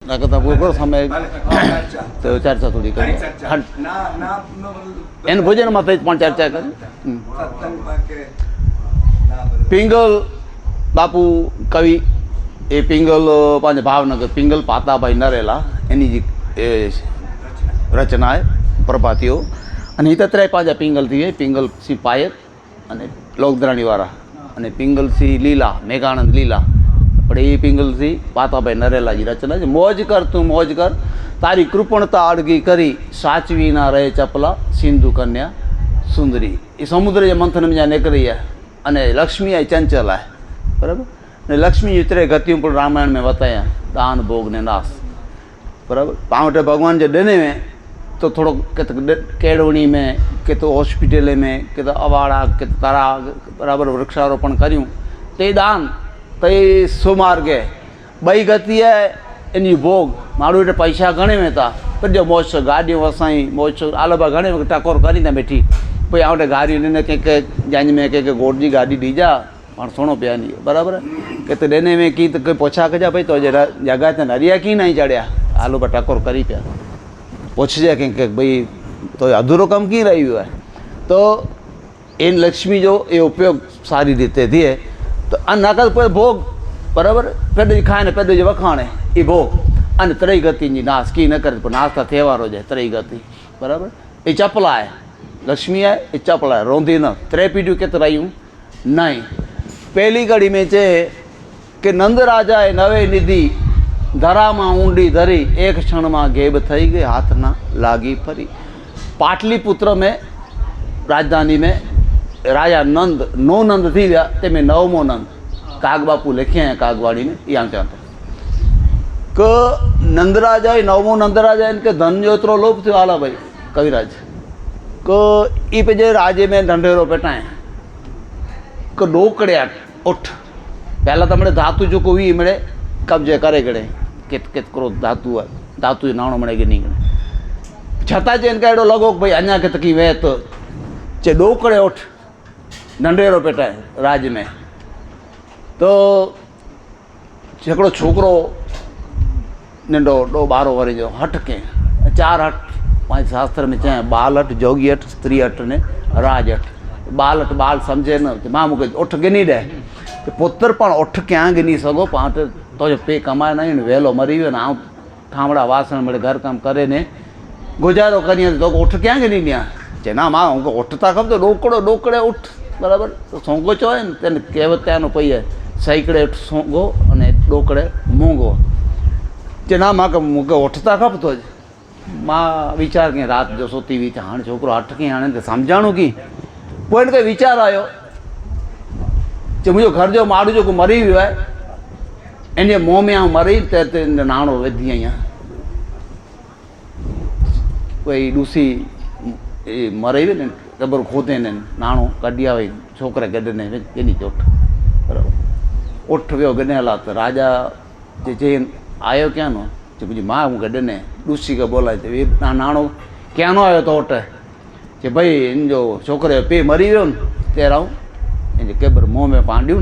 પૂરો સમય તો ચર્ચા થોડી કરી એને ભોજનમાં થઈ પણ ચર્ચા કરી. પિંગલ બાપુ કવિ એ પિંગલ પાંચ ભાવનગર પિંગલ પાતાભાઈ નરેલા એની જે રચના है પ્રભાતીઓ અને હિતત્રાય પાંજા પિંગલ थी પિંગલ સિંહ પાયત અને લોકદ્રાણીવાળા અને પિંગલ સિંહ લીલા મેઘાનંદ લીલા પણ એ પિંગલ સિંહ પાતાભાઈ નરેલાજી રચના છે. મોજ કર તું મોજ કર તારી કૃપણતા અડગી કરી સાચવી ના રહે ચપલા સિંધુ કન્યા સુંદરી. એ સમુદ્ર જે મંથન में નીકળી है અને લક્ષ્મી आई चंचल है बराबर ने लक्ष्मी उतरे गतियों पर रामायण में बताया दान भोग ने नाश बराबर. पावटे भगवान जो देने में तो थोड़ो के तो केड़वणी में के तो हॉस्पिटल में के तो अवाड़ा के तो तारा बराबर वृक्षारोपण कर्यूं ते दान ते सुमार्गे बई गति है एनी भोग मारू एट पैसा घणे में था पर जो मौज गाड़ी वसाई मौज आलबा घणे टकोर करी बैठी भाई आवटे गाड़ी ने के जंज में के गोड़ जी गाड़ी दीजा पण सोनो पिया नहीं बराबर के तो देने में की तो कोई पोछा कजा भाई तो जगह ते नरिया की नहीं चढ़िया आलू पर टकोर करी पिया पूछ जाए कि भाई तो अधूरो कम की रही है. तो इन लक्ष्मी जो ये उपयोग सारी रीते थी है तो नकल पर भोग बराबर पेड़ खाए ने पेड़ जो वखाणे ये भोग अने त्रय गति जी नाश की न करे नाश था थेवारो जाए त्रय गति बराबर. ये चपला है लक्ष्मी है ये चपला है रोंधी न त्रे पीढ़ी के रही नहीं. पहली कड़ी में चे कि नंद राजा ए नवे निधि धरा में ऊंडी धरी एक क्षण में गेब थई गई हाथ ना लागी फरी. पाटलिपुत्र में राजधानी में राजा नंद नो नंद थी गया ते में नवमो नंद काग बापू लिखे हैं कागवाड़ी में यहाँ चाहते क नंद राजा नवमो नंद राजा इनके धन जो एतरो लोभ थो आला भाई कविराज क ई पे जे राजे में ढंढेरो पेटाए क डोकड़िया उठ पहला तो मड़े धातु जो को भी मड़े कब्जे करे गड़े कित कित करो धातु है धातु नाणो मड़े के नहीं गड़े छता जे इनका एडो लगो भाई अञा के तकी वे तो चे डोकड़े उठ ढंढेरो पेटाए राज में. तो छकड़ो छोकरो नंढो डो 12 वरी जो हट के 4 हट पांच शास्त्र में चाहे बाल हट जोगी हट स्त्री हट ने राज हट. बाल हट बाल समझे न मां मुके उठ गिनी दे तो पुत्र पण उठ क्या गिनी सगो पांच तो जो पे कमाए नहीं वेलो मरी वियो ने आ ठामड़ा वासण मळे घर काम करे ने गुजारो करिए तो उठ क्या गिनी न्या जे ना मां हमको उठता खब तो डोकड़ो डोकड़े उठ बराबर. तो सोंगो चो है तेने कहेवत त्यानो पई है सैकड़े उठ सोंगो अने डोकड़े मूंगो जे ना मां मुके उठता खप तो मां विचार के रात जो सोती हुई हाणे छोकरो हट के हाणे तो समझाणो की पोइ इनके विचार आयो जो मुझे घर जो माड़ू जो मरी वियो है इन मुँह में मरी ते नाणो विधी अँ कोई डूसी मरे हुई ने डबर खोदे ने नाणो कढी आवे छोकरे गॾ ने गिनी चोट बराबर. उठ वियो गॾे हला तो राजा जे चई आयो क्या नो जो मुझी माँ हूँ गॾ ने डूसी के बोलाए तो नाणो क्या नो आयो तो उठ कि भाई इन जो छोकरे पे मरी वियो न तेराऊं इन केबर मुँह में पांडियूं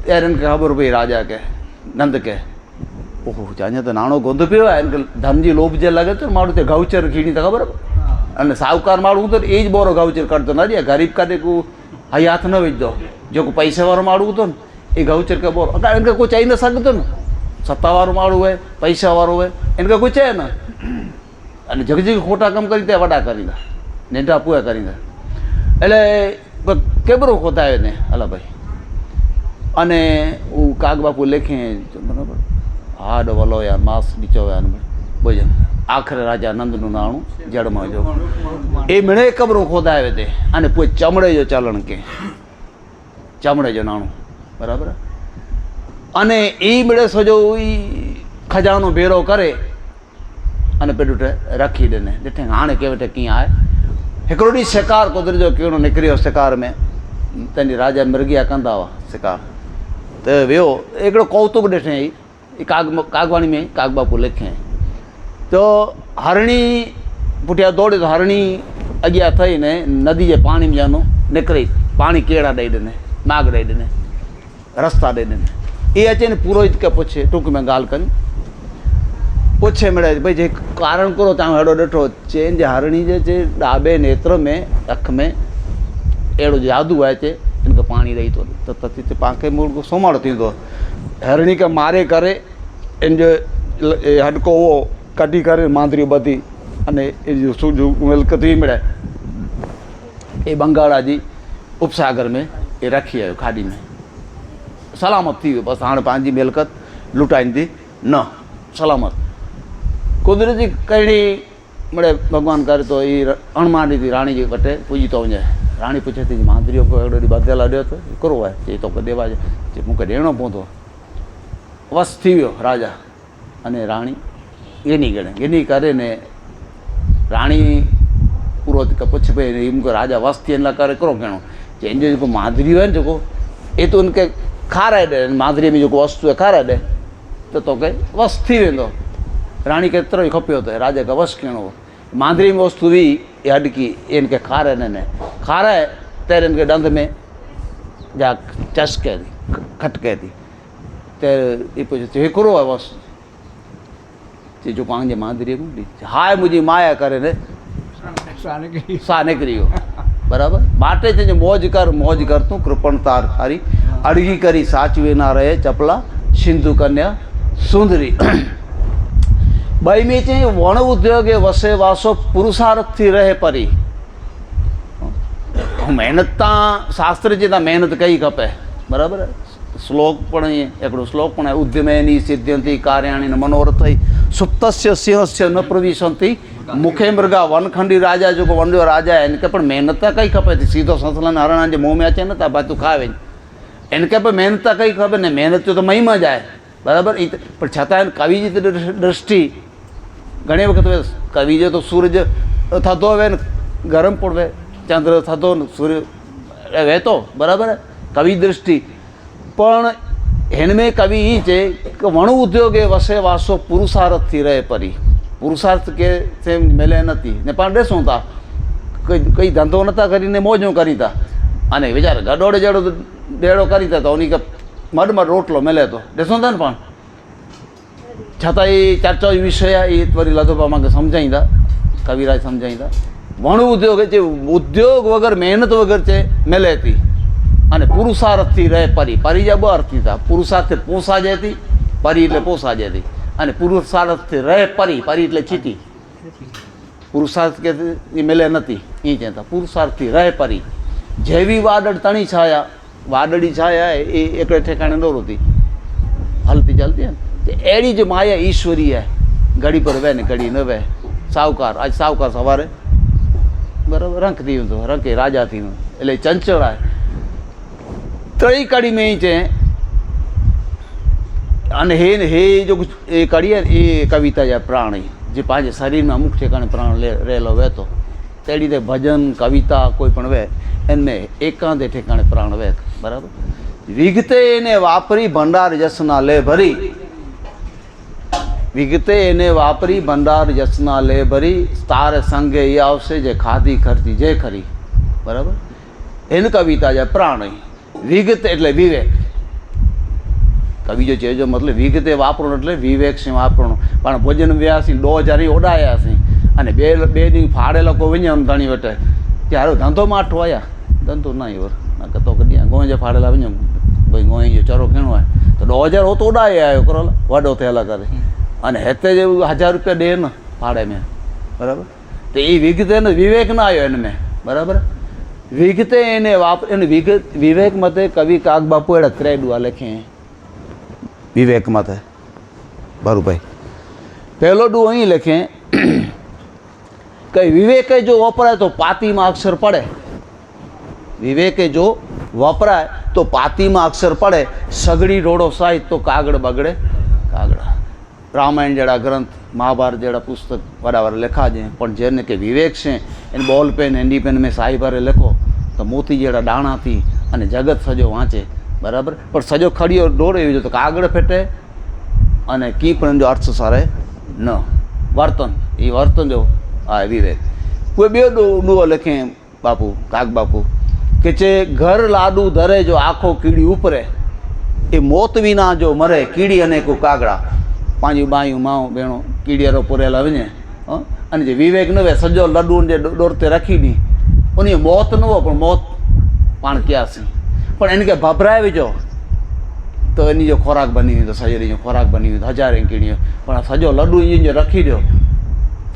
त्यारे इनके खबर पई राजा के नंद के ओहो जाने तो नाणो गोंद पियो है इनके धन जी लोभ जे लगे तो माण्हू ते गौचर खीणी तो खबर अने साहूकार माण्हू तो ए ज बोरो गौचर करतो न ॾे गरीब कदे को हई हाथ न विझो जो को पैसे वारो माण्हू तो ए गौचर के बोरो अगर इनके कोई चई न सकतो न सत्ता वारो माण्हू है पैसा वारो है इनके कोई चए न अने जग जग खोटा कम करी ते वॾा करींदा नेटा पूरा करींदा एटले केबरो खोदायो ने हला भाई अने उ काग बापू लिखे बराबर हाड वलो या मास नीचो या भोजन आखिर राजा नंद नु नाणु जड़ में जो ए मिणे कबरो खोदायो ते अने पोइ चमड़े जो चालण के चमड़े जो नाणु बराबर अने ई मिणे सजो ई खजानो भेरो करे अने पेडुटे रखी देने ॾिठे हाणे केवटे कीअं आहे. हिकिड़ो ॾींहुं शिकार कुदरत जो कहिड़ो निकिरियो शिकार में तंहिंजी राजा मिर्गिया कंदा हुआ शिकार त वियो हिकिड़ो कौतुक ॾिठईं कागवाणी में काग बापू लिखे तो हरणी पुठियां दौड़े तो हरणी अॻियां थई ने नदी जे पाणी में ॼानो निकिरी पाणी केड़ा ॾेई ॾिने माग ॾेई ॾिने रस्ता ॾेई ॾिने ये अचे न पुरोहित के पुछे टूक में ॻाल्हि कनि પૂછે મળે भाई जे कारण करो तव्हां हेॾो ॾिठो चइनि जे हरणी जे ॾाॿे नेत्र में अख में अहिड़ो जादू आहे चे इनखे पाणी ॾेई थो त हिते पाण खे सुम्हणु थींदो हरणी खे मारे करे इन जो हॾको उहो कढी करे मांदरियूं ॿधी अने इन जो मिल्क थी मिले એ બંગાળાજી ઉપસાગર में એ रखी आयो खाड़ी में सलामत थी वियो बसि हाणे पंहिंजी मिल्कत लुटाईंदी न सलामत कुदरती कहिड़ी मिड़े भॻवानु करे थो ई अणमानी थी राणी जे वटि पुॼी थो वञे राणी पुछे थी मांदरीअ खे अहिड़ो ॾींहुं ॿधियल ॾियो त हिकिड़ो आहे चई तोखे देवा चई मूंखे ॾियणो पवंदो वस थी वियो राजा अने राणी गिनी करे ने राणी पूरो पुछ भई मूंखे राजा वस थियण लाइ करे हिकिड़ो कहिड़ो चई हिन जो जेको मांदरियूं आहिनि जेको ए तूं हिनखे खाराए ॾे मांदरीअ में जेको वस्तु आहे खाराए ॾे त तोखे वस थी वेंदो राणी खे एतिरो ई खपियो त राजा खे वस कहिड़ो हो मांदरी में वस्तु हुई ये हॾकी इनखे खाराए ॾिने खाराए त हिनखे ॾंद में जा चस्के थी खटके थी त इहो पुछे हिकिड़ो आहे वस चई जो पंहिंजे मांदरीअ में हाय मुंहिंजी माया करे ने सा निकिरी वियो बराबरि बाटे चइजे मौज कर तूं कृपण तार खारी अड़गी करी साचवे ना रहे चपला सिंधु कन्या सुंदरी ॿई में चई वण उद्योग वसे वासो पुरुषार्थ थी रहे परी महिनत तां शास्त्र जी तां महिनत कई खपे बराबरि श्लोक पण हिकिड़ो श्लोक पण आहे उद्यमेनी सिद्ध्यंती कार्याणी न मनोरथई सुप्तस्य सिंहस्य न प्रविशंती मूंखे मृगा वनखंडी राजा जेको वन जो राजा आहे हिनखे पण महिनत त कई खपे थी सीधो संसलन हरण जे मुंहं में अचे न था भाई तूं खाए वञ हिनखे बि महिनत त कई खपे न महिनत जो त महिमा आहे बराबरि पर छाता कवि जी त दृष्टि घणे वक़्तु कवि जो तो सूरज थधो वे न गरम पियो वे चंद्र थधो सूर्य वे थो बराबरि कवि दृष्टि पण हिन में कवि ई चए कि वण उद्योग वसे वासो पुरुषार्थ थी रहे परी पुरुषार्थ के से मिले नथी ने पाण ॾिसूं था कई धंधो नथा करी ने मौजूं करी था अने वीचारा गॾोड़ जहिड़ो ॾेड़ो करी था त उन खे मड रोटलो मिले थो ॾिसूं था न पाण छा त इहे चर्चा जो विषय आहे इहे वरी लधोपा मूंखे सम्झाईंदा कविराज सम्झाईंदा वण उद्योग चए उद्योग वग़ैरह महिनत वग़ैरह चए मिले थी अने पुरुषार्थ थी रहे परी परी जा ॿ अर्थ थी था पुरुषार्थ पोसाजे थी परी એટલે પોસાજે थी अने पुरुषार्थ थी रहे परी परी એટલે ચીટી पुरुषार्थ के मिले नथी ईअं चवनि था पुरुषार्थ थी रहे परी जेवी वाडड़ तणी छाया वाडड़ी छाया आहे એ એકડે ઠેકાણે ન રોતી हलती चलती है अहिड़ी जो माया ईश्वरी आहे घड़ी पर वह न घड़ी न वह साहूकार अॼु साहूकार सवारे बराबरि रंग थी वेंदो रंग राजा थी वेंदो इलाही चंचल आहे टी कड़ी में ई चए अने हे जो कड़ी आहे ये कविता जा प्राण ई जे पंहिंजे शरीर में अमुक ठिकाणे प्राण रहेलो वहे थो तहिड़ी ते भजन कविता कोई पण वहे इनमें एकांते ठिकाणे प्राण वहे बराबरि विगते એને વાપરી ભંડાર જસના લે ભરી વિગતે એને વાપરી ભંડાર જસના લે ભરી તાર સંગે એ આવશે જે ખાધી ખરતી જે ખરી બરાબર એન કવિતા જે પ્રાણ વિગતે એટલે વિવેક કવિ જો ચેજો મતલબ વિગતે વાપરણું એટલે વિવેક સિંહ વાપરણું પણ ભોજન વ્યાસી 2000 ઓડાયા છે અને બે દી ફાડેલો કોઈ વિඤ્ઞાન ધણી વટે ત્યારે ધંધો માઠો આયા ધંધો નહીં વર ના કતો કદી ગોંજે ફાડેલા વિඤ્ઞાન ભાઈ ગોઈ જો ચરો કેણો आहे તો 2000 हो तो उड़ाए आयो करो वडो थेला करे अने हेते जे 1000 रुपया दे न भाड़े में बराबर तो ये विगते न विवेक ना आयो इनमें बराबर विगते इने वापर इन विवेक मते कवि काग बापू एड़ा त्रेडुआ लिखे विवेक मते बारू भाई पहलो डू अहीं लिखे कई विवेक जो वपराय तो पाती में अक्षर पड़े विवेक जो वपराय तो पाती में अक्षर पड़े सगड़ी रोड़ो साहित्य तो कागड़ बगड़े कागड़ा रामायण जड़ा ग्रंथ महाभारत जड़ा पुस्तक बराबर लिखा जाए पर जेने के विवेक से इन बॉल पेन एंडी पेन में साई भरे लिखो तो मोती जड़ा दाणा थी अने जगत सजो वाँचे बराबर पर सजो खड़ियो डोरे जो तो कागड़ फेटे अने की पण जो अर्थ सारे न वर्तन ये वर्तन जो आ विवेक कोई बे डूओ लिखे बापू काग बापू के चे घर लाडू धरे जो आखो कीड़ी उपरे ए मौत विना जो मरे कीड़ी अने को कागड़ा पंहिंजूं बायूं माऊं भेणो कीड़ियरो पुरियल वञे अने जे विवेक न वे सॼो लॾू जे डोर ते रखी ॾी उन मौत न हो पण मौत पाण कयासीं पण इनखे भभराए विझो त इन जो खुराक बनी वेंदो सॼे ॾींहं जो खुराक बनी वेंदो हज़ारे कीड़ियूं पण सॼो लॾू ईअं जो रखी ॾियो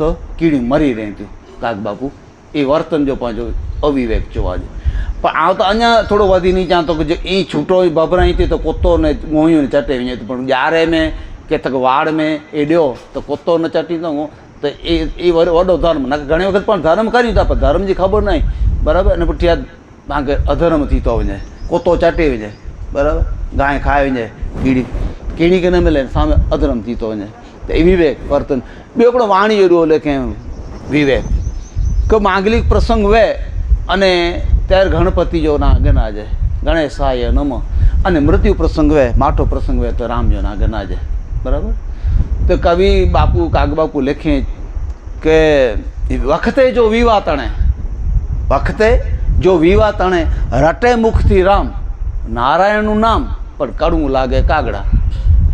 त कीड़ियूं मरी रहनि थियूं काग बापू इहे वर्तन जो पंहिंजो अविवेक चयो आहे पर आउं त अञा थोरो वधी नहीं चाहियां थो की जो ईअं छूटो ई भभराई थी त कुतो न मोहियूं चटे वञे थो पण ॼारे में केतक वाड़ में ए ॾियो त कुतो न चटींदो त ये वॾो धर्म न घणे वक़्तु पाण धर्म करियूं था पर धर्म जी ख़बर न आहे बराबरि इन पुठियां तव्हांखे अधर्म थी थो वञे कुतो चटे वञे बराबरि गांइ खाए वञे कीड़ी खे न मिले साम्हूं अधर्म थी थो वञे त ई विवेक वर्तन ॿियो हिकिड़ो वाणी जो ॾियो लेखे विवेक को मांगलिक प्रसंग वे अने तेर गणपति जो ना गनाजे गणेशाय नमः अने मृत्यु प्रसंग वे माठो प्रसंग वे तो राम जो ना गनाजे बराबर तो कवि बापू काग बापू लिखे के वक्ते जो विवाह तणे वक्ते जो विवाह तणे रटे मुख थी राम नारायण नु नाम पर कड़ू लागे कागड़ा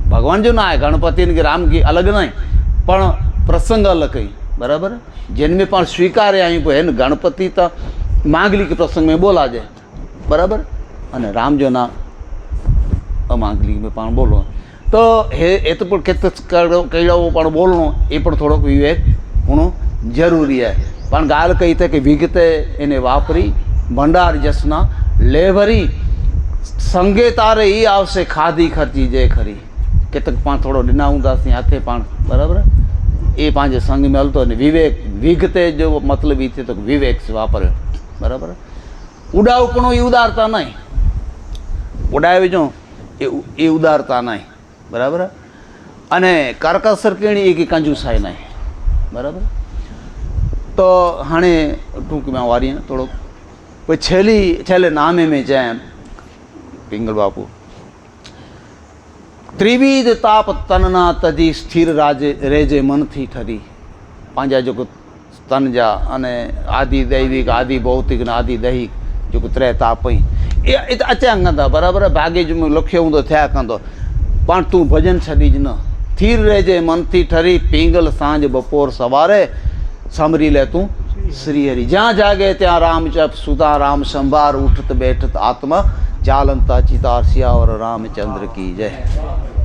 भगवान जो ना है गणपति के राम की अलग नहीं पण प्रसंग अलग कई बराबर जिनमें पाण स्वीकारे आयूं पे है गणपति तो मांगलिक प्रसंग में बोला जाए बराबर अने राम जो ना अमांगलिक में पाण बोलो तो हे तो पण केत कहिड़ो पण बोलणो ये पण थोड़ो विवेक होणो जरूरी है पण गाल कही थे कि विगते इने वापरी भंडार जसना लेवरी संगे तारे ही आवसे खाधी खर्ची जे खरी केतक पाण थोड़ो ॾिना हूंदासीं हथे पाण बराबर ये पंहिंजे संग में हलतो ने विवेक विगते जो मतलब ई थे तो विवेक से वापरियो बराबर उडावपणो ई उदारता नहीं उडाए विझो ये उदारता नहीं बराबर अने करकसर कहिड़ी एक कंजूसाई नहीं बराबर तो हाणे टूंक में वारी थोड़ो कोई छेले नामे में चए पिंगल बापू त्रिविध ताप तनना तजी स्थिर रेजे मन थी ठरी पंहिंजा जेको तन जा अने आदि दैविक आदि भौतिक न आदि दैहिक जेको त्रै ताप ई इहे अचा कंदा बराबरि भाग्य जो लुखियो हूंदो थिया कंदो पण तूं भजन छॾीज न थीर रहिजे मन थी ठरी पींगल सांझ बपोर सवारे समरी ले तूं श्री हरि जहाँ जागे त्यां राम जप सुधा राम संभार उठत बैठत आत्मा चालंता चितार सियावर रामचंद्र की जय।